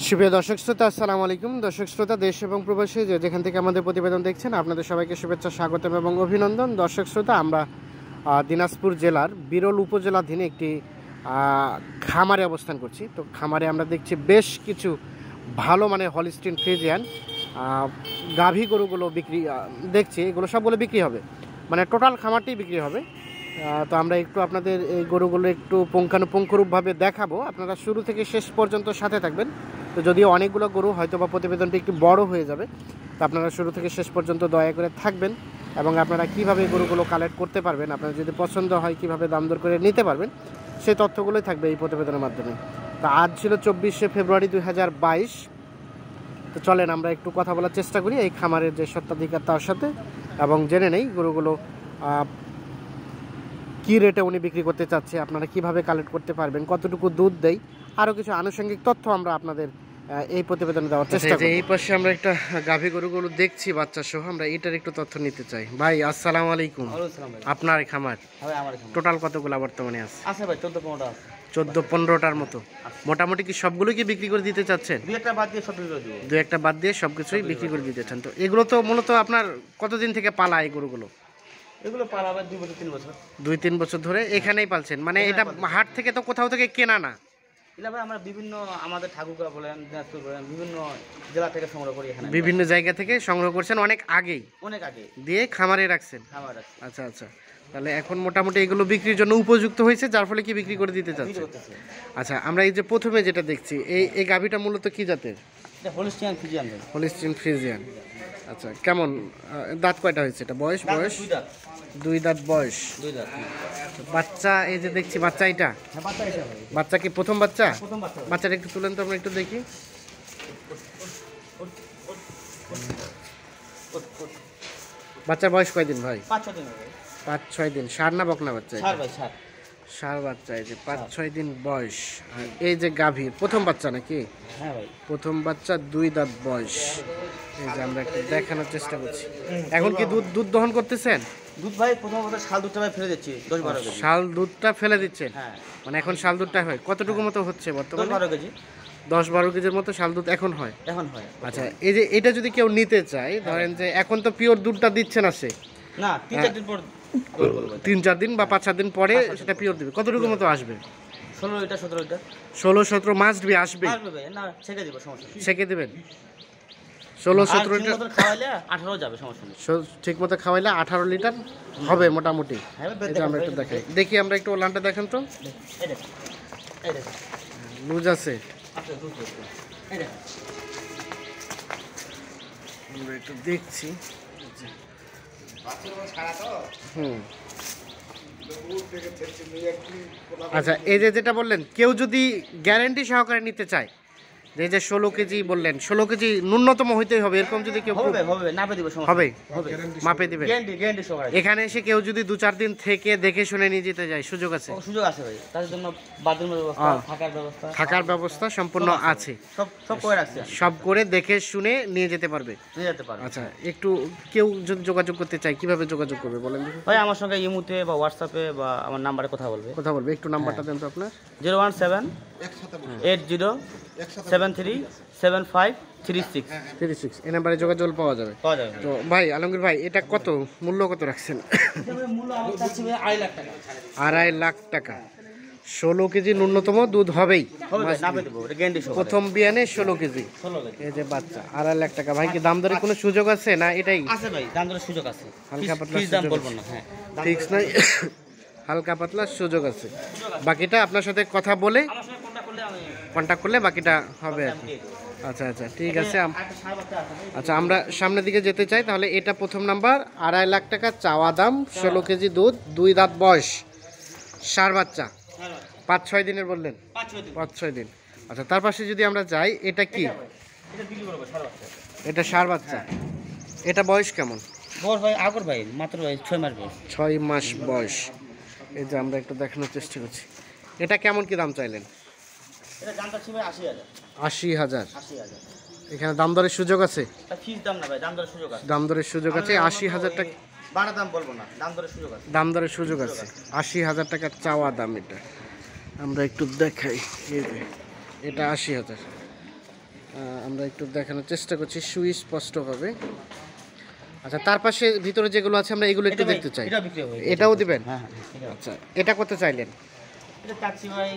সুপ্রিয় দর্শক শ্রোতা, আসসালামু আলাইকুম। দর্শক শ্রোতা, দেশ এবং প্রবাসী যেখান থেকে আমাদের প্রতিবেদন দেখছেন, আপনাদের সবাইকে শুভেচ্ছা, স্বাগতম এবং অভিনন্দন। দর্শক শ্রোতা, আমরা দিনাজপুর জেলার বিরল উপজেলাধীন একটি খামারে অবস্থান করছি। তো খামারে আমরা দেখছি বেশ কিছু ভালো মানে হলিস্টিন ফ্রিজিয়ান গাভী গরুগুলো বিক্রি দেখছি। এগুলো সবগুলো বিক্রি হবে, মানে টোটাল খামারটি বিক্রি হবে। তো আমরা একটু আপনাদের এই গরুগুলো একটু পুঙ্খানুপুঙ্খরূপভাবে দেখাবো, আপনারা শুরু থেকে শেষ পর্যন্ত সাথে থাকবেন। তো যদিও অনেকগুলো গরু হয়তো বা প্রতিবেদনটি একটু বড় হয়ে যাবে, তো আপনারা শুরু থেকে শেষ পর্যন্ত দয়া করে থাকবেন এবং আপনারা কীভাবে গরুগুলো কালেক্ট করতে পারবেন, আপনার যদি পছন্দ হয় কীভাবে দাম দর করে নিতে পারবেন, সেই তথ্যগুলোই থাকবে এই প্রতিবেদনের মাধ্যমে। তো আজ ছিল 24শে ফেব্রুয়ারি 2022। তো চলেন আমরা একটু কথা বলার চেষ্টা করি এই খামারের যে স্বত্বাধিকার তার সাথে, এবং জেনে নেই গরুগুলো কী রেটে উনি বিক্রি করতে চাচ্ছে, আপনারা কিভাবে কালেক্ট করতে পারবেন, কতটুকু দুধ দেয়, আরও কিছু আনুষঙ্গিক তথ্য আমরা আপনাদের এই প্রতিবেদনে দেওয়ার চেষ্টা করি। এই পাশে আমরা একটা গাভী গরুগুলো দেখছি বাচ্চা সহ, আমরা এটার একটু তথ্য নিতে চাই। ভাই আসসালামু আলাইকুম। আপনার খামার টোটাল কতগুলো বর্তমানে আছে? ভাই 14-15টা আছে। 14-15টার মতো। মোটামুটি কি সবগুলো কি বিক্রি করে দিতে চাচ্ছেন? দুই একটা বাদ দিয়ে সব বিক্রি করে দিব। দুই একটা বাদ দিয়ে সবকিছুই বিক্রি করে দিতে চান। তো এগুলো তো মূলত আপনার কতদিন থেকে পালা এই গরুগুলো? এগুলো পালাবে 2-3 বছর। 2-3 বছর ধরে এখানেই পালছেন, মানে এটা হাট থেকে তো কোথাও থেকে কেনা না? এটা ভাই আমরা বিভিন্ন আমাদের ঠাকুরগা বলেন, দিনাজপুর বলেন, বিভিন্ন জেলা থেকে সংগ্রহ করি। এখানে বিভিন্ন জায়গা থেকে সংগ্রহ করছেন অনেক আগে দিয়ে খামারে রাখছেন। আচ্ছা আচ্ছা, তাহলে এখন মোটামুটি এগুলো বিক্রির জন্য উপযুক্ত হয়েছে, যার ফলে কি বিক্রি করে দিতে চাচ্ছেন? আচ্ছা, আমরা এই যে প্রথমে যেটা দেখছি এই গাভীটা মূলত কি জাতের? Holstein Friesian. Holstein Friesian. আচ্ছা, কেমন দাঁত কয়টা হয়েছে? এটা বয়স 2 দাঁত বয়স। বাচ্চা এই যে দেখছি, বাচ্চা এটা বাচ্চা কি প্রথম বাচ্চা? বাচ্চাটা একটু তুলেন তো আমরা একটু দেখি। বাচ্চার বয়স কয়দিন ভাই? 5-6 দিন। ষাঁড় না বকনা বাচ্চা? ষাঁড় বাচ্চা। এই যে 5-6 দিন বয়স। আর এই যে গাভীর প্রথম বাচ্চা নাকি? হ্যাঁ ভাই, প্রথম বাচ্চা, 2 দাঁত বয়স। এই যে আমরা একটু দেখানোর চেষ্টা করছি। এখন কি দুধ দহন করতেছেন? দুধ ভাই প্রথম কথা শাল দুধটা ভাই ফেলে দিচ্ছি 10-12 কেজি। শাল দুধটা ফেলে দিচ্ছেন? হ্যাঁ, মানে এখন শাল দুধটা হয় কতটুকু মতো হচ্ছে বর্তমানে? 10-12 কেজি। 10-12 কেজির মতো শাল দুধ এখন হয়? এখন হয়। আচ্ছা, এই যে এটা যদি কেউ নিতে চায়, ধরেন যে এখন তো পিওর দুধটা দিচ্ছে না সে, না 3-4 দিন পর 3-4 দিন বা 5-7 দিন পরে সেটা পিওর দিবে। কতটুকু মতো আসবে? 16 লিটার 17 লিটার। 16-17 মাস দিবে আসবে? না ছেঁকে দিব, সমস্যা নেই। ছেঁকে দিবেন 16-17 লিটার খাওয়াইলে 18 যাবে, সমস্যা নেই। ঠিক মতো খাওয়াইলে 18 লিটার হবে মোটামুটি। এটা আমরা একটু দেখাই, দেখি আমরা একটু ওলানটা দেখেন তো। লুজ আছে? আমরা একটু দেখছি। আচ্ছা, এই যে যেটা বললেন, কেউ যদি গ্যারান্টি সহকারে নিতে চায়, যে যে 16 কেজি বললেন, 16 কেজি ন্যূনতম হইতেই হবে, এরকম যদি কেউ হবে নাপে দিব, সমস্যা হবে মাপে দিবেন? গ্যারান্টি সহকারে। এখানে এসে কেউ যদি 2-4 দিন থেকে দেখে শুনে নিয়ে যেতে যায়, সুযোগ আছে? সুযোগ আছে ভাই, তার জন্য বাথরুমের ব্যবস্থা, থাকার ব্যবস্থা সম্পূর্ণ আছে, সব করে রাখছি। সব করে দেখে শুনে নিয়ে যেতে পারবে? আচ্ছা, একটু কেউ যদি যোগাযোগ করতে চায় কিভাবে যোগাযোগ করবে বলেন ভাই? আমার সঙ্গে ইমোতে বা হোয়াটসঅ্যাপে বা আমার নাম্বারে কথা বলবে। একটু নাম্বারটা দেন তো আপনার। 01780737536 এই নাম্বারে যোগাযোগ পাওয়া যাবে। তো ভাই আলমগীর ভাই, এটা কত মূল্য কত রাখছেন? 2.5 লাখ টাকা। 16 কেজি ন্যূনতম দুধ হবেই প্রথম বিয়ানে, 16 কেজি। এই যে বাচ্চা, 2.5 লাখ টাকা। ভাই কি দাম দরে কোনো সুযোগ আছে না? এটাই আছে ভাই, দাম দরে সুযোগ আছে, হালকা পাতলা দাম বলবো না। হ্যাঁ, ফিক্স নাই, হালকা পাতলা সুযোগ আছে। বাকিটা আপনার সাথে কথা বলে কন্ট্যাক্ট করলে বাকিটা হবে আর কি। আচ্ছা আচ্ছা, ঠিক আছে। আচ্ছা, আমরা সামনের দিকে যেতে চাই, তাহলে এটা প্রথম নাম্বার। 2.5 লাখ টাকা চাওয়া দাম, 16 কেজি দুধ, 2 দাঁত বয়স, ষাঁড় বাচ্চা, 5-6 দিনের বললেন? 5-6 দিন। আচ্ছা, তার পাশে যদি আমরা যাই, এটা কি? এটা ষাঁড় বাচ্চা। এটা বয়স কেমন? ভাই মাত্র 6 মাস বয়স। 6 মাস বয়স। এই যে আমরা একটু দেখানোর চেষ্টা করছি। এটা কেমন কি দাম চাইলেন? এটা দাম চাচ্ছি ভাই 80,000। এখানে দাম দরের সুযোগ আছে? ফিক্স দাম না ভাই, দাম দরের সুযোগ আছে। দাম দরের সুযোগ আছে। 80,000 টাকা বাড়া দাম বলবো না, দাম দরের সুযোগ আছে। দাম দরের সুযোগ আছে। 80,000 টাকা চাওয়া দাম। এটা আমরা একটু দেখাই। এই যে এটা 80,000। আমরা একটু দেখানোর চেষ্টা করছি সুস্পষ্টভাবে। আচ্ছা, তার পাশে ভিতরে যেগুলো আছে আমরা এগুলো একটু দেখতে চাই। এটা বিক্রি হবে। এটাও দিবেন? হ্যাঁ হ্যাঁ। আচ্ছা, এটা কত চাইলেন? এটা চাচ্ছি ভাই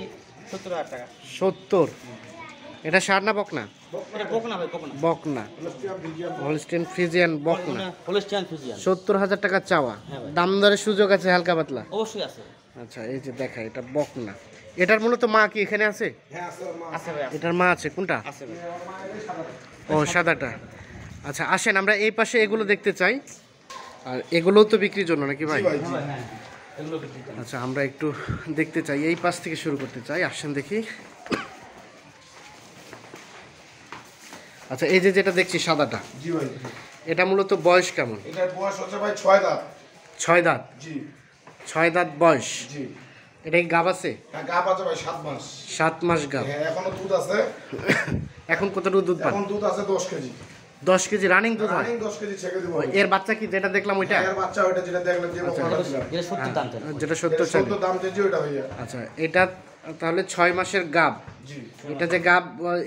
70,000 টাকা। 70। এটা ষাঁড় না বকনা? এটা বকনা ভাই, বকনা। বকনা, হলস্টিয়ান ফ্রিজিয়ান বকনা। হোলস্টিয়ান ফ্রিজিয়ান। 70,000 টাকা চাওয়া। হ্যাঁ ভাই। দাম দরের সুযোগ আছে হালকা পাতলা? অবশ্যই আছে। আচ্ছা, এই যে দেখা, এটা বকনা। এটার মূলত মা কি এখানে আছে? আছে ভাই। এটার মা আছে কোনটা? আছে ভাই। ও, সাদাটা। আচ্ছা, আসেন আমরা এই পাশে এগুলো দেখতে চাই। আর এগুলোও তো বিক্রির জন্য নাকি ভাই? হ্যাঁ ভাই, হ্যাঁ। এগুলো বিক্রি করি। আচ্ছা, আমরা একটু দেখতে চাই, এই পাশ থেকে শুরু করতে চাই। আসেন দেখি। আচ্ছা, এই যে যেটা দেখছি সাদাটা, জি ভাই। এটা মূলত বয়স কেমন? এটার বয়স হচ্ছে ভাই 6 দাঁত। 6 দাঁত? জি 6 দাঁত বয়স। জি। এটা কি গাব আছে? হ্যাঁ, গাব আছে ভাই 7 মাস। 7 মাস গাব। হ্যাঁ, এখনো দুধ আছে। এখন কতটুকু দুধ পান? এখন দুধ আছে 10 কেজি। 10 কেজি রানিং দুধ হয়? রানিং 10 কেজি ছেড়ে দিব। এর বাচ্চা কি যেটা দেখলাম ওইটা? এর বাচ্চা ওইটা যেটা দেখলেন যে বকনাটা দিলাম। এটা 70 দাম চাই। যেটা 70 চাই। 70 দাম চেয়েছি ওইটা ভাইয়া। আচ্ছা, এটা তাহলে 6 মাসের গাব। জি। এটা যে গাব,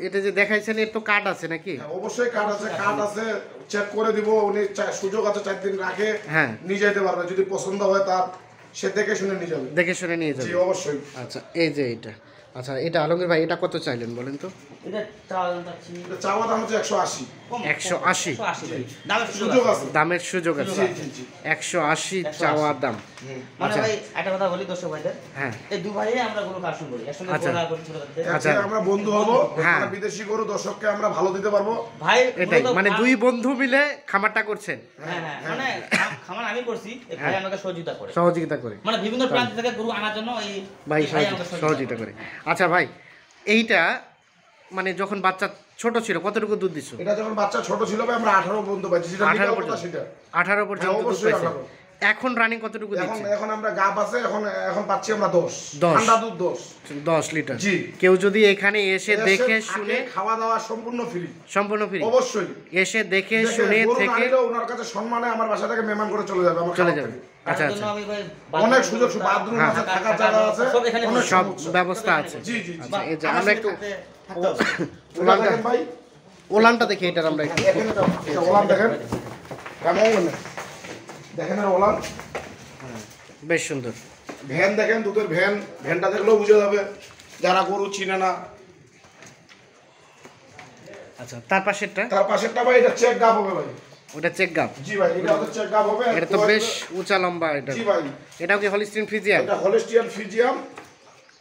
এটা যে দেখাইছেন এর তো কার্ড আছে নাকি? হ্যাঁ, অবশ্যই কার্ড আছে, কার্ড আছে, চেক করে দিব। উনি সুযোগ আছে 4 দিন রাখে হ্যাঁ, নিয়ে যেতে পারবে। যদি পছন্দ হয় তার, সে দেখে শুনে নিয়ে যাবে। দেখে শুনে নিয়ে জি যাবে। অবশ্যই। আচ্ছা, এই যে এটা। আচ্ছা, এটা আলমগীর ভাই এটা কত চাইলেন বলেন তো? এটা চাওয়া দাম চাচ্ছি। এটা চাওয়া দাম হচ্ছে 180। কম, 180 180 ভাই। দামের সুযোগ সুযোগ আছে। আছে। দামের সুযোগ আছে। জি জি জি। 180 চাওয়া দাম। মানে আচ্ছা। ভাই একটা কথা বলি দর্শক ভাইদের, হ্যাঁ, এই দু ভাইয়ে আমরা কোনো কার্টুন করি, একসঙ্গে আচ্ছা। বলা করি ছোট থাকতে। আচ্ছা। আচ্ছা, আমরা বন্ধু হব। হ্যাঁ। আমরা বিদেশি গরু দর্শককে আমরা ভালো দিতে পারবো। ভাই এটাই মূলত মানে দুই বন্ধু মিলে খামারটা করছেন, হ্যাঁ হ্যাঁ, মানে খামার আমি করছি, এই ভাই আমাকে সহযোগিতা করে। সহযোগিতা করে। মানে বিভিন্ন প্রান্ত থেকে গরু আনার জন্য এই ভাই এই আমাকে সহযোগিতা করে। আচ্ছা ভাই, এইটা মানে যখন বাচ্চা ছোট ছিল কতটুকু দুধ দিছো? এটা যখন বাচ্চা ছোট ছিল ভাই আমরা 18 পর্যন্ত পাইছি। সেটা 18 লিগাল পর্যন্ত? কথা সেটা। 18 পর্যন্ত দুধ অবশ্যই পাইছে। 18 এখন রানিং কতটুকু এখন দিচ্ছে? এখন আমরা গাব আছে, এখন পাচ্ছি আমরা 10। 10 ঠান্ডা দুধ 10। 10 লিটার। জি। কেউ যদি এখানে এসে দেখে এসে শুনে, থাকে, খাওয়া দাওয়া সম্পূর্ণ ফ্রি। সম্পূর্ণ ফ্রি, অবশ্যই। এসে দেখে দেখে শুনে গরু না থেকে নিলেও ওনার কাছে সম্মানে আমার বাসা থেকে মেহমান করে চলে যাবে আমার চলে খাবার যাবে। থেকে। আচ্ছা তার জন্য আচ্ছা, আমি ভাই অনেক সুযোগ, বাথরুম হ্যাঁ। আছে, থাকার জায়গা আছে, সব এখানে অনেক সব সমস্যা। ব্যবস্থা আছে। জি জি জি। আচ্ছা, এই যে আমার আমরা সাথে একটু থাকতে হবে। ওলানটা দেখেন ভাই, ওলানটা দেখি, এটার আমরা একটু দেখেন এটা ওলান দেখেন কেমন, দেখেন এর ওলান। বেশ সুন্দর। ভ্যান দেখেন, দুধের ভ্যান, ভ্যানটা দেখলেও বুঝে যাবে যারা গরু চিনে না। আচ্ছা, তার পাশেরটা তার পাশেরটা ভাই এটা চেক গাব হবে ভাই। ওটা চেক গাব। জি ভাই, এটা হচ্ছে চেক গাব হবে। এটা তো বেশ উঁচা লম্বা। এটা জি ভাই, এটাও কি হলিস্টিন ফ্রিজিয়ান? এটা হলিস্টিয়ান ফ্রিজিয়াম।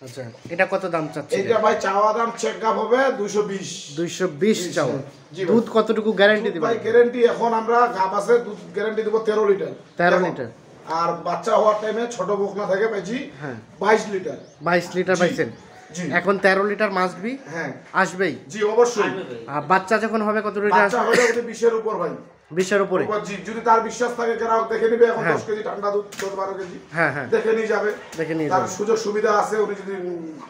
আচ্ছা, এটা কত দাম চাচ্ছেন? এইটা ভাই চাওয়া দাম চেক গাব হবে 220। 220 চাও। জি ভাই। দুধ কতটুকু গ্যারান্টি দিবেন? ভাই গ্যারান্টি এখন আমরা গাব আছে, দুধ গ্যারান্টি দেব 13 লিটার। 13 এখন। লিটার। আর বাচ্চা হওয়ার টাইমে ছোট বকনা থেকে পাইছি হ্যাঁ, 22 লিটার। 22 লিটার জি। পাইছেন। জি এখন 13 লিটার মাস্ট বি হ্যাঁ আসবেই। জি অবশ্যই। আসবে ভাই। আর বাচ্চা যখন হবে কত লিটার বাচ্চা আসবে? হলে 20 এর উপর ভাই। 20 এর উপরে। জি, যদি তার বিশ্বাস থাকে গ্রাহক দেখে নিবে। এখন হ্যাঁ। 10 কেজি ঠান্ডা দুধ, 10-12 কেজি হ্যাঁ হ্যাঁ, দেখে নিয়ে যাবে। দেখে নিয়ে তার যাবে। সুযোগ সুবিধা আছে, উনি যদি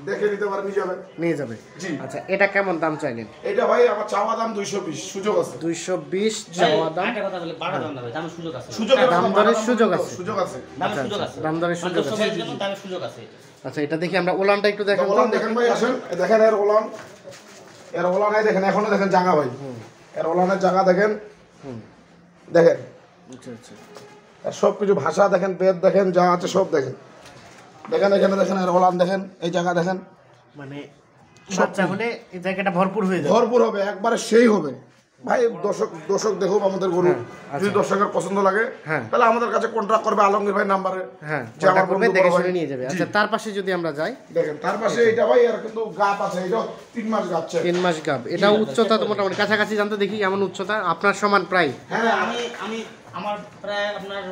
দেখে নিতে পারে নিয়ে যাবে। নিয়ে যাবে। জি। আচ্ছা, এটা কেমন দাম চাইলেন? এটা ভাই আমার চাওয়া দাম 220, সুযোগ আছে। 220 ভাই, চাওয়া দাম। একটা কথা বলি, বাড়া দাম না ভাই, দামের সুযোগ আছে। সুযোগ আছে, দাম দরের সুযোগ আছে। সুযোগ আছে। দামের আচ্ছা, সুযোগ আচ্ছা, আছে। দাম দরের সুযোগ মানে আছে। সবাই জন্য দামের সুযোগ আছে। আচ্ছা, এটা দেখি আমরা ওলানটা একটু দেখাবো। ওলান দেখেন ভাই, আসেন দেখেন এর ওলান। এর ওলান এই দেখেন, এখনো দেখেন জায়গা ভাই। এর ওলানের জায়গা দেখেন, দেখেন আচ্ছা আচ্ছা, আর সব কিছু ভাষা দেখেন, বেদ দেখেন, যা আছে সব দেখেন। দেখেন এখানে দেখেন এর ওলান দেখেন, এই জায়গা দেখেন, মানে বাচ্চা হলে এই জায়গাটা ভরপুর হয়ে যাবে। ভরপুর হবে, একবারে সেই হবে ভাই। দর্শক দেখুক আমাদের গরু, হ্যাঁ, আচ্ছা। যদি দর্শকের পছন্দ লাগে হ্যাঁ। তাহলে আমাদের কাছে কন্ট্যাক্ট করবে আলমগীর ভাই নাম্বারে। হ্যাঁ, যে আমার করবে, বন্ধু দেখে বড় ভাই। শুনে নিয়ে যাবে। জি। আচ্ছা, তার পাশে যদি আমরা যাই, দেখেন তার পাশে এটা ভাই আর কিন্তু গাপ আছে, এটা 3 মাস গাপ আছে। 3 মাস গাব। এটা উচ্চতা তো মোটামুটি কাছাকাছি জানতে দেখি এমন উচ্চতা আপনার সমান প্রায়। হ্যাঁ আমি আমার প্রায় আপনার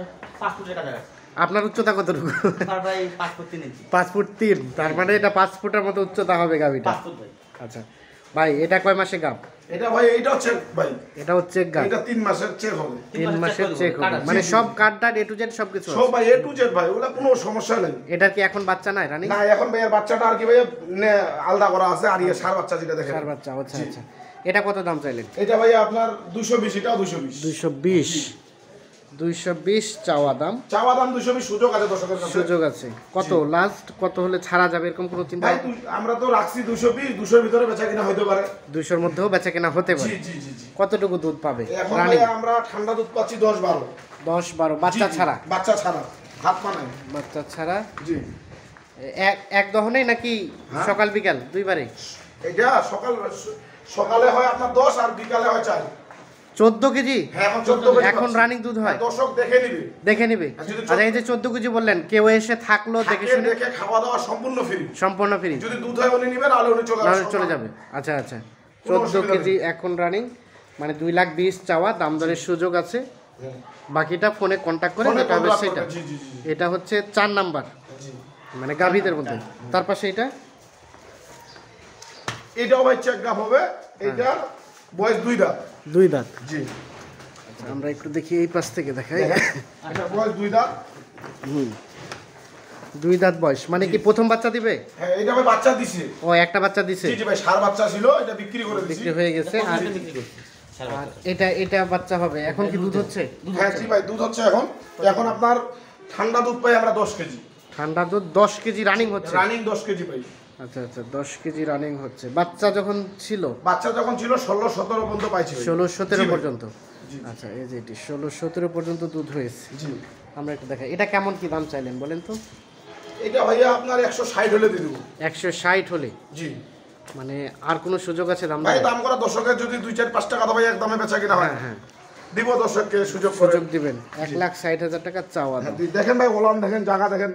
5 ফুটের কাছাকাছি। আপনার উচ্চতা কতটুকু? আমার প্রায় 5 ফুট 3 ইঞ্চি। 5 ফুট 3। তার মানে এটা 5 ফুটের মতো উচ্চতা হবে গাবিটা। 5 ফুট ভাই। আচ্ছা ভাই, এটা কয় মাসে গাব? এটা ভাই এইটা হচ্ছে ভাই, এটা হচ্ছে গাব। এটা 3 মাসের চেক হবে। 3 মাসের চেক হবে, কাটা। মানে জি, জি। সব কার্ডটা এ টু জেড সবকিছু আছে। সব ভাই A to Z ভাই, ওটা কোনো সমস্যা নেই। এটার কি এখন বাচ্চা নাই রানী? না এখন ভাইয়ের বাচ্চাটা আর কি ভাই আলাদা করা আছে, আর ইয়ে সার বাচ্চা যেটা দেখেন। চার বাচ্চা। আচ্ছা আচ্ছা, এটা কত দাম চাইলেন? এটা ভাই আপনার 220, এটাও 220। 220। 220 চাওয়া দাম। 220, সুযোগ আছে দর্শকের কাছে। সুযোগ আছে। কত লাস্ট কত হলে ছাড়া যাবে এরকম কোনো চিন্তা? ভাই আমরা তো রাখছি 220, 200 ভিতরে বেচা কিনা হতে পারে। 200 মধ্যেও বেচা কিনা হতে পারে। জি। কতটুকু দুধ পাবে? এখন ভাই আমরা ঠান্ডা দুধ পাচ্ছি 10-12। 10-12 বাচ্চা ছাড়া? বাচ্চা ছাড়া, হাত পা নাই। বাচ্চা ছাড়া। জি। এক দহনে নাকি সকাল বিকাল দুইবারে? এটা সকালে হয় আপনার 10 আর বিকালে হয় 4। 14 কেজি? হ্যাঁ, এখন 14 কেজি এখন রানিং দুধ হয়? দর্শক দেখে নিবে। আচ্ছা, এই যে 14 কেজি বললেন, কেউ এসে থাকলো দেখে শুনে? দেখে খাওয়া দাওয়া সম্পূর্ণ ফ্রি। যদি দুধ হয় উনি নেবেন, নাহলে উনি চলে যাবে। আচ্ছা 14 কেজি এখন রানিং, মানে 220,000 চাওয়া, দাম দরের সুযোগ আছে। বাকিটা ফোনে কন্ট্যাক্ট করে যেটা হবে সেটা। এটা হচ্ছে 4 নাম্বার, মানে গাভীদের মধ্যে। তার পাশে এটাও ভাই চেক গাভ হবে। এটার বয়স 2 দাঁত। 2 দাঁত। জি। আচ্ছা, আমরা একটু দেখি এই পাশ থেকে দেখাই। এটা বয়স 2 দাঁত। 2 দাঁত বয়স, মানে কি প্রথম বাচ্চা দিবে? হ্যাঁ, এটা ভাই বাচ্চা দিছে। ও, একটা বাচ্চা দিছে। জি ভাই, সার বাচ্চা ছিল, এটা বিক্রি করে দিছি। বিক্রি হয়ে গেছে। আর এটা বাচ্চা হবে। এখন কি দুধ হচ্ছে? হ্যাঁ জি ভাই, দুধ হচ্ছে এখন আপনার ঠান্ডা দুধ পাই আমরা 10 কেজি। ঠান্ডা দুধ 10 কেজি রানিং হচ্ছে? রানিং 10 কেজি পাই। আচ্ছা 10 কেজি রানিং হচ্ছে। বাচ্চা যখন ছিল 16-17 পর্যন্ত পাইছি। 16-17 পর্যন্ত। আচ্ছা, এই যে এটি 16-17 পর্যন্ত দুধ হয়েছে। জি। আমরা একটু দেখাই, এটা কেমন কি দাম চাইলেন বলেন তো? এটা ভাইয়া আপনার 160 হলে দিয়ে দেবো। 160 হলে? জি। মানে আর কোনো সুযোগ আছে দাম? ভাই দাম করা দর্শকের যদি 2-4-5 টাকা দাম একদমে বেচা কিনা হয়, হ্যাঁ দিব, দর্শককে সুযোগ দিবেন। 1,60,000 টাকা চাওয়া দাম। দেখেন ভাই, ওলান দেখেন, জায়গা দেখেন,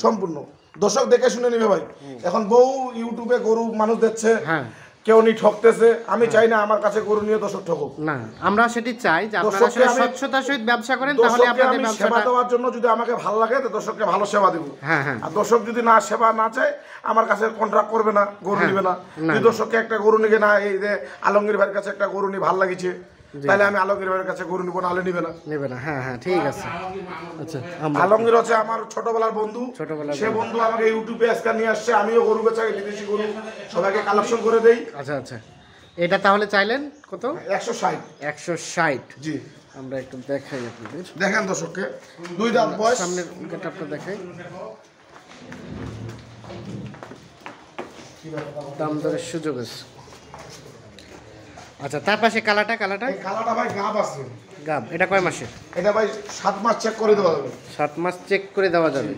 সম্পূর্ণ দর্শক দেখে শুনে নিবে ভাই। এখন বহু ইউটিউবে গরু মানুষ দেখছে, হ্যাঁ, কেউ নি ঠকতেছে। আমি চাই না আমার কাছে গরু নিয়ে দর্শক ঠকুক। না, আমরা সেটি চাই যে আপনারা আসলে স্বচ্ছতার সহিত ব্যবসা করেন, তাহলে আপনাদের ব্যবসাটা সেবা দেওয়ার জন্য যদি আমাকে ভালো লাগে তো দর্শককে ভালো সেবা দেব। হ্যাঁ। আর দর্শক যদি না সেবা না চায়, আমার কাছে কন্ট্রাক্ট করবে না, গরু নিবে না। যদি দর্শককে একটা গরু নিবে না, এই যে আলমগীর ভাইয়ের কাছে একটা গরু নিয়ে ভালো লাগিছে, তাহলে আমি আলমগীর ভাইয়ের কাছে গরু নিব, নাহলে নিবে না। হ্যাঁ, ঠিক আছে। আচ্ছা, আলমগীর হচ্ছে আমার ছোটবেলার বন্ধু। সে বন্ধু আমাকে ইউটিউবে আজকাল নিয়ে আসছে। আমিও গরু বেচাই, বিদেশি গরু সবাইকে কালেকশন করে দেই। আচ্ছা, এটা তাহলে চাইলেন কত? 160। 160। জি। আমরা একটু দেখাই আপনাদের, দেখেন দর্শককে 2 দাঁত বয়স। সামনের গেটআপটা দেখাই। দাম দরের সুযোগ আছে। আচ্ছা, তার পাশে কালাটা ভাই গাব আছে। গাব, এটা কয় মাসের? এটা ভাই 7 মাস চেক করে দেওয়া যাবে। 7 মাস চেক করে দেওয়া যাবে।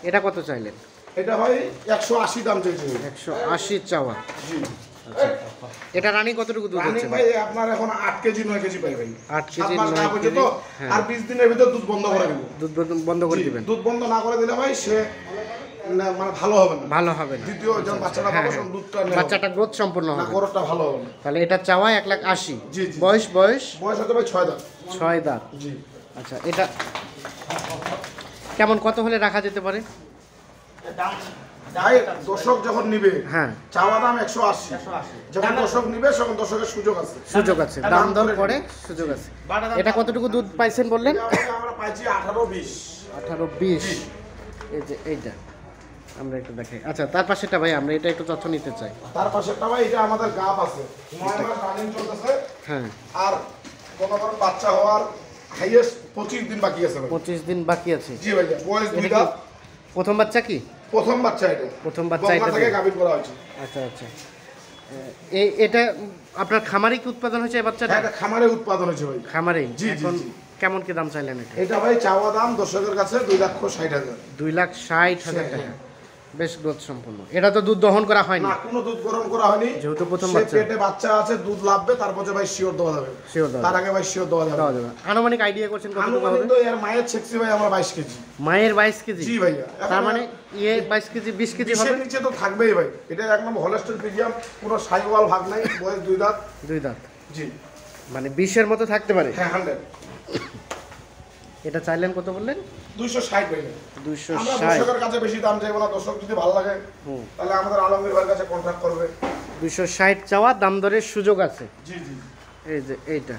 এটা কত চাইলেন? এটা ভাই 180 দাম চাইছে। 180 চাওয়া। জি। এটা রানী কতটুকু দুধ হচ্ছে ভাই? আপনার এখন 8 কেজি 9 কেজি পাই ভাই। 8 কেজি 9 কেজি তো। আর 20 দিনের ভিতর দুধ বন্ধ করে দেব। দুধ বন্ধ করে দিবেন? দুধ বন্ধ না করে দিলে ভাই সে মানে ভালো হবে না। দ্বিতীয় যখন বাচ্চাটা পাবে তখন দুধটা বাচ্চাটা গ্রোথ সম্পূর্ণ হবে না, গরুটা ভালো হবে না। তাহলে এটা চাওয়া 180। জি। বয়স হতে ভাই 6 দাঁত। 6 দাঁত। জি। আচ্ছা, এটা কেমন কত হলে রাখা যেতে পারে? দর্শক যখন নিবে, হ্যাঁ, চাওয়া দাম 180। যখন দর্শক নিবে তখন দর্শকের সুযোগ আছে। দাম দর করে সুযোগ আছে। এটা কতটুকু দুধ পাইছেন বললেন? আমরা পাইছি 18-20। 18-20। এই যে এইটা আমরা একটু দেখাই। আচ্ছা, তার পাশেটা ভাই আমরা এটা একটু তথ্য নিতে চাই। তার পাশেরটা ভাই এটা আমাদের গাব আছে, 9 মাস রানিং চলতেছে। হ্যাঁ। আর কোন বাচ্চা হওয়ার হাইয়েস্ট 25 দিন বাকি আছে ভাই। 25 দিন বাকি আছে। জি ভাই, বয়স 2 দাঁত। প্রথম বাচ্চা কি? প্রথম বাচ্চা এটা। প্রথম বাচ্চা এটা থেকে গাভীর করা হয়েছে। আচ্ছা। এটা আপনার খামারে কি উৎপাদন হয়েছে এই বাচ্চাটা? হ্যাঁ, এটা খামারে উৎপাদন হয়েছে ভাই। খামারে? জি। এখন কেমন কি দাম চাইলেন এটা? এটা ভাই চাওয়া দাম দর্শকের কাছে 2,60,000। 2,60,000 টাকা। বেশ গ্রোথ সম্পন্ন। এটা তো দুধ দহন করা হয়নি? না, কোনো দুধ গরম করা হয়নি। যেহেতু প্রথম বাচ্চা, পেটে বাচ্চা আছে, দুধ লাভবে, তারপর ভাই শিওর দেওয়া যাবে। তার আগে ভাই শিওর দেওয়া যাবে। আনুমানিক আইডিয়া করছেন কতটুকু হবে? তো এর মায়ের সেক্সি ভাই আমরা 22 কেজি। মায়ের 22 কেজি? জি ভাইয়া। তার মানে 22 কেজি 20 কেজি হবে? নিচে তো থাকবেই ভাই। এটা একদম হলস্টেইন ফ্রিজিয়াম, কোনো সাইওয়াল ভাগ নাই, বয়স 2 দাঁত। 2 দাঁত। জি। মানে 20 এর মতো থাকতে পারে? হ্যাঁ, 100। এটা চাইলেন কত বললেন? 260 ভাই। 260। আমরা দর্শকের কাছে বেশি দাম চাইবো না। দর্শক যদি ভালো লাগে তাহলে আমাদের আলমগীর ভাইয়ের কাছে কন্ট্যাক্ট করবে। 260 চাওয়া, দাম দরের সুযোগ আছে। জি। এই যে এইটা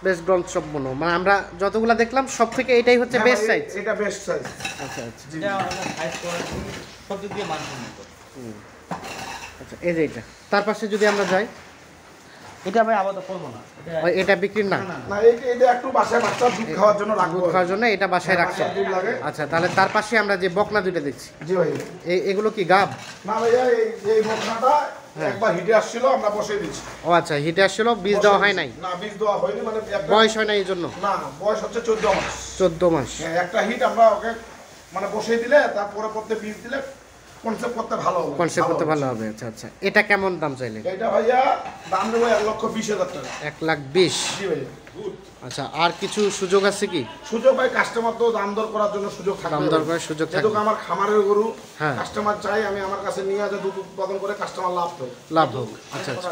বেশ গ্রন্থ সম্পন্ন। মানে আমরা যতগুলা দেখলাম সব থেকে এটাই হচ্ছে বেস্ট সাইজ। এটা বেস্ট সাইজ। আচ্ছা। এটা সাইজ কোয়ালিটি সব দিক দিয়ে মানসম্মত। আচ্ছা, এই যে এটা। তার পাশে যদি আমরা যাই, এটা ভাই আপাতত করবো না, এটা বিক্রি না? না এটা একটু বাসায় বাচ্চা দুধ খাওয়ার জন্য রাখবো, দুধ খাওয়ার জন্য এটা বাসায় রাখছে। দুধ লাগে। আচ্ছা, তাহলে তার পাশে আমরা যে বকনা দুইটা দেখছি, জি ভাই। এগুলো কি গাব? না ভাইয়া এই বকনাটা একবার হিটে আসছিল, আমরা বসিয়ে দিচ্ছি। ও আচ্ছা, হিটে আসছিল, বীজ দেওয়া হয় নাই? না বীজ দেওয়া হয়নি, মানে বয়স হয় না এই জন্য? না বয়স হচ্ছে 14 মাস। 14 মাস। হ্যাঁ, একটা হিট আমরা ওকে মানে বসিয়ে দিলে তারপরে পড়তে বীজ দিলে কনসেপ্ট করতে ভালো হবে। কনসেপ্ট করতে ভালো হবে। আচ্ছা আচ্ছা, এটা কেমন দাম চাইলেন? এটা ভাইয়া দাম দেবো 1,20,000 টাকা। 1,20,000? জি ভাইয়া। আচ্ছা, আর কিছু সুযোগ আছে কি? সুযোগ ভাই, কাস্টমার তো দাম দর করার জন্য সুযোগ থাকবে। দাম দর করার সুযোগ যেহেতু থাকবে। আমার খামারের গরু, হ্যাঁ। কাস্টমার চাই আমি আমার কাছে নিয়ে আসে দুধ উৎপাদন করে কাস্টমার লাভ হোক। লাভ হোক। আচ্ছা আচ্ছা,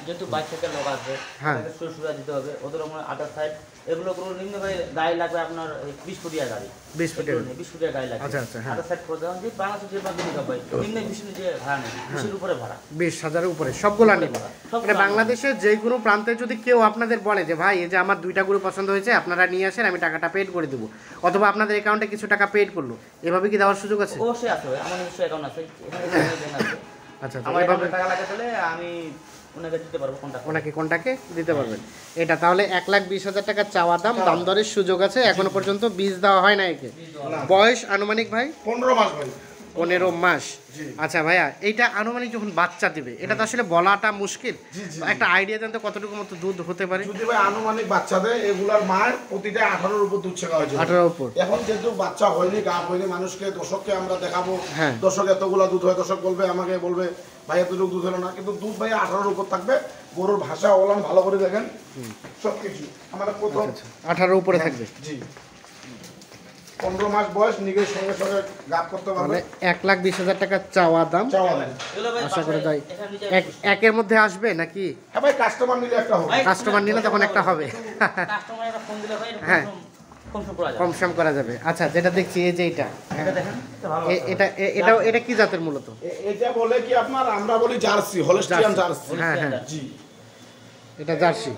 যেহেতু বাইরে থেকে লোক আসবে, হ্যাঁ। সুরা দিতে হবে, ওদের আদার সাইড এগুলো কোনো নিম্ন গায়ে লাগবে আপনার 20 ফুটিয়া গাড়ি, 20 ফুটের? 20 ফুটিয়া গাড়ি লাগবে। আচ্ছা আচ্ছা, হ্যাঁ। আদার সাইড করে দেওয়া যে বাংলাদেশের যে বাকি নিতে ভাই নিম্ন 20 যে ভাড়া নেই, 20 উপরে ভাড়া, 20,000-এর উপরে সবগুলো নিব। মানে বাংলাদেশের যে কোনো প্রান্তে যদি কেউ আপনাদের বলে যে ভাই এই যে আমার 2টা গরু পছন্দ হয়েছে, আপনারা নিয়ে আসেন, আমি টাকাটা পেড করে দেবো, অথবা আপনাদের অ্যাকাউন্টে কিছু টাকা পেড করলো, এভাবে কি দেওয়ার সুযোগ আছে? অবশ্যই আছে ভাই, আমার নিজস্ব অ্যাকাউন্ট আছে, এখানে আছে। আচ্ছা, আমার এভাবে টাকা লাগে তাহলে আমি ওনাকে দিতে পারবো, ওনাকে কোনটাকে দিতে পারবেন। এটা তাহলে 1,20,000 টাকা চাওয়া দাম, দাম দরের সুযোগ আছে। এখনো পর্যন্ত বীজ দেওয়া হয় না একে। বয়স আনুমানিক ভাই? 15 মাস ভাই। 15 মাস। আচ্ছা ভাইয়া, এইটা আনুমানিক যখন বাচ্চা দিবে, এটা তো আসলে বলাটা মুশকিল, একটা আইডিয়া দেন তো কতটুকু মতো দুধ হতে পারে? যদি ভাই আনুমানিক বাচ্চা দেয়, এগুলার মায়ের প্রতিটা 18-র উপর দুধ ছেঁকা হয়েছে। 18-র উপর। এখন যেহেতু বাচ্চা হয়নি, গাব হয়নি, মানুষকে দর্শককে আমরা দেখাবো, হ্যাঁ। দর্শক এতগুলা দুধ হয়, দর্শক বলবে, আমাকে বলবে ভাই এতটুকু দুধ হলো না, কিন্তু দুধ ভাই 18-র উপর থাকবে। গরুর ভাষা ওলান ভালো করে দেখেন, সবকিছু আমাদের প্রথম 18-র উপরে থাকবে। জি। 15 মাস বয়স, নিজের সঙ্গে সঙ্গে গাব করতে পারবে। 1,20,000 টাকা চাওয়া দাম। আশা করে যাই একের মধ্যে আসবে নাকি? হ্যাঁ ভাই, কাস্টমার নিলে একটা হবে। কাস্টমার নিলে তখন একটা হবে। কাস্টমার একটা ফোন দিলে ভাই হ্যাঁ, কম সম করা যাবে। কম সম করা যাবে। আচ্ছা, যেটা দেখছি এই যে এটা, এটা দেখেন, এটা ভালো আছে। এটা কি জাতের মূলত? এটা বলে কি আপনার, আমরা বলি জার্সি, হলস্টিয়ান জার্সি। হ্যাঁ হ্যাঁ, জি। এটা জার্সি।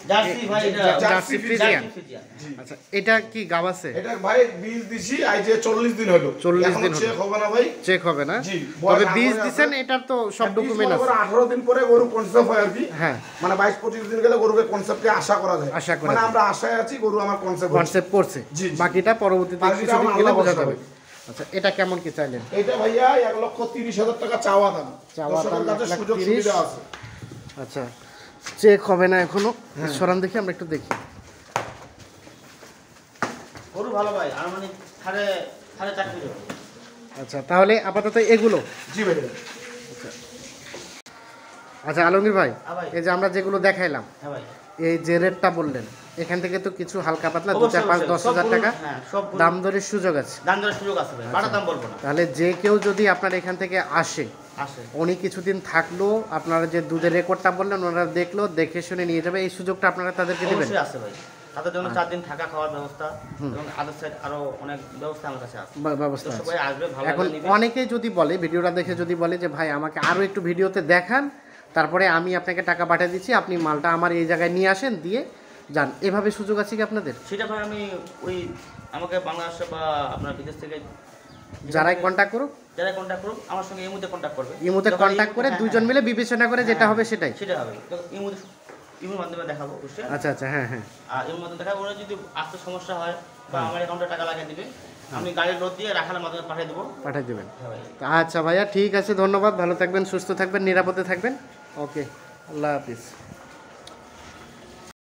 জার্সি ভাই, এটা জার্সি ফ্রিজিয়ান। ফ্রিজিয়ান। আচ্ছা, এটা কি গাব আছে? এটা ভাই বীজ দিছি আজ যে 40 দিন হলো। 40 দিন হলো। চেক হবে না ভাই? চেক হবে না? জি। তবে বীজ দিবেন, এটার তো সব ডকুমেন্ট আছে। 18 দিন পরে গরু কনসেপ্ট হয় আর কি। হ্যাঁ, মানে 22-25 দিন গেলে গরুকে কনসেপ্টকে আশা করা যায়। আশা করা মানে যায়। আমরা আশায় আছি, গরু আমার কনসেপ্ট পড়ছে। জি, জি। বাকিটা পরবর্তীতে বাকিটা কিছুদিন আমার গেলে আল্লাহ বোঝা ভরসা যাবে। ভাই। আচ্ছা, এটা কেমন কি চাইলেন? এটা ভাইয়া 1,30,000 টাকা চাওয়া দাম। চাওয়া দাম দর্শকের কাছে 1,30,000 সুযোগ সুবিধা আছে। আচ্ছা, চেক হবে না এখনো। সরান দেখি, আমরা একটু দেখি। গরু ভালো ভাই, আর মানে 4.5 কিলো। আচ্ছা, তাহলে আপাতত এগুলো। জি ভাই। আচ্ছা আলমগীর ভাই, হ্যাঁ ভাই। এই যে আমরা যেগুলো দেখাইলাম, হ্যাঁ ভাই, এই যে রেটটা বললেন, এখান থেকে তো কিছু হালকা পাতলা 2, অবশ্যই, 4, 5, 10,000 টাকা হ্যাঁ, সব দাম দরের সুযোগ আছে। দাম দেওয়ার সুযোগ আছে ভাই, বাটা দাম বলবো না। তাহলে যে কেউ যদি আপনার এখান থেকে আসে, আসে উনি কিছুদিন থাকলো, আপনারা যে দুধের রেকর্ডটা বললেন, ওনারা দেখলো, দেখে শুনে নিয়ে যাবে, এই সুযোগটা আপনারা তাদেরকে দেবেন? অবশ্যই আছে ভাই, তাদের জন্য 4 দিন থাকা খাওয়ার ব্যবস্থা এবং আদার সাইড আরো অনেক ব্যবস্থা আমার কাছে আছে। ব্যবস্থা তো আছে। সবাই আসবে, ভালো এখন লাগবে নিবে। অনেকেই যদি বলে, ভিডিওটা দেখে যদি বলে যে ভাই আমাকে আরো একটু ভিডিওতে দেখান, তারপরে আমি আপনাকে টাকা পাঠিয়ে দিচ্ছি, আপনি মালটা আমার এই জায়গায় নিয়ে আসেন, দিয়ে যান, এভাবে সুযোগ আছে কি আপনাদের? সেটা ভাই আমি ওই আমাকে বাংলাদেশে বা আপনার বিদেশ থেকে যারাই কন্ট্যাক্ট করুক, যারা কন্ট্যাক্ট করুক, আমার সঙ্গে এই মুহূর্তে কন্ট্যাক্ট করবে, এই মুহূর্তে কন্ট্যাক্ট করে হ্যাঁ, দুজন মিলে বিবেচনা করে যেটা হবে সেটাই। সেটা হবে। তো এই মুহূর্তে ইমের মাধ্যমে দেখাবো অবশ্যই। আচ্ছা আচ্ছা, হ্যাঁ হ্যাঁ, আর এর মাধ্যমে দেখাবো, ওরা যদি আসতে সমস্যা হয় বা আমার অ্যাকাউন্টে টাকা লাগিয়ে দিবে, আমি গাড়ির লোড দিয়ে রাখানোর মাধ্যমে পাঠিয়ে দেবো। পাঠিয়ে দেবেন। হ্যাঁ ভাই। আচ্ছা ভাইয়া, ঠিক আছে, ধন্যবাদ, ভালো থাকবেন, সুস্থ থাকবেন, নিরাপদে থাকবেন। ওকে, আল্লাহ হাফিজ।